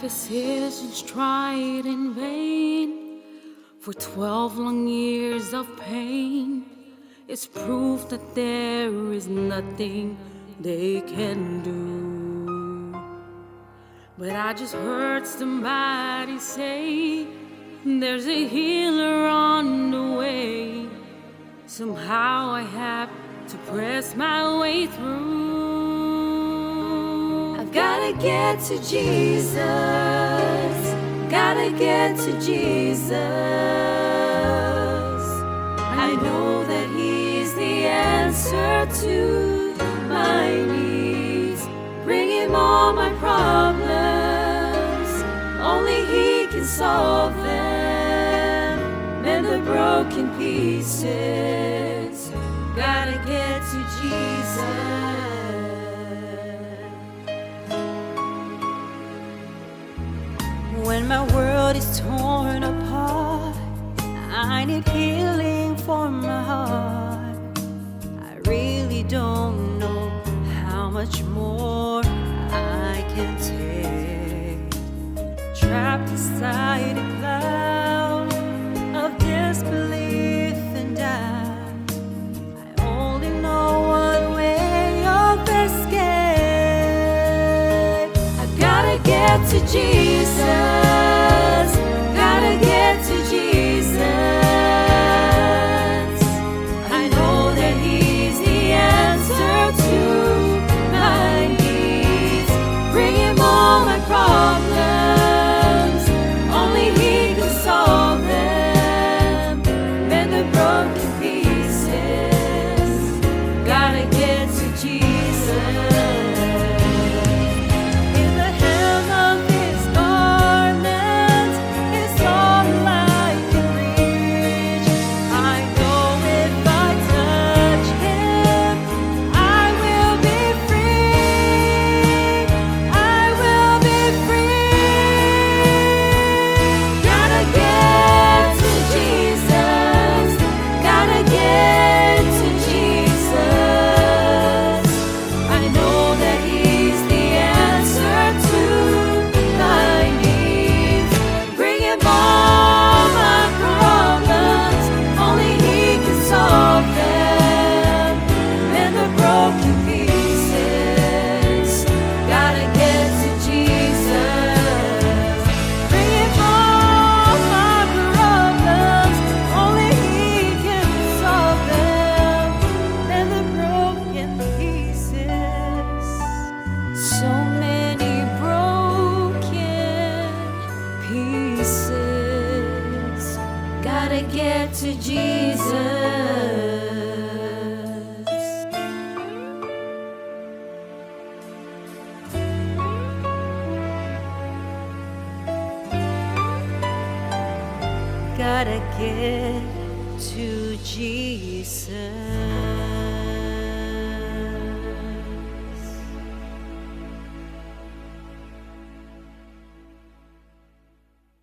physicians tried in vain for 12 long years of pain. It's proof that there is nothing they can do. But I just heard somebody say there's a healer on the way. Somehow I have to press my way through. I've gotta get to Jesus. Gotta get to Jesus. I know that He's the answer to my needs. Bring Him all my problems. Only He can solve them. Mend the broken pieces. Gotta get to Jesus. When my world is torn apart, I need healing for my heart. I really don't know how much more I can take. Trapped inside a cloud of disbelief and doubt, I only know one way of escape. I've gotta get to Jesus. Gotta get to Jesus. I know that He's the answer to my needs. Bring Him all my problems. Only He can solve them. Mend the broken pieces. Gotta get to Jesus. In the hem of His garment is all I can reach. I know if I touch Him, I will be free. I will be free. Gotta get to Jesus. Gotta get to Jesus. I know that He's the answer to my needs. Bring Him all my problems. Only He can solve them. Mend the broken pieces. Gotta get to Jesus. Bring Him all my problems. Only He can solve them. Mend the broken pieces. So many broken pieces. Gotta get to Jesus. Gotta get to Jesus.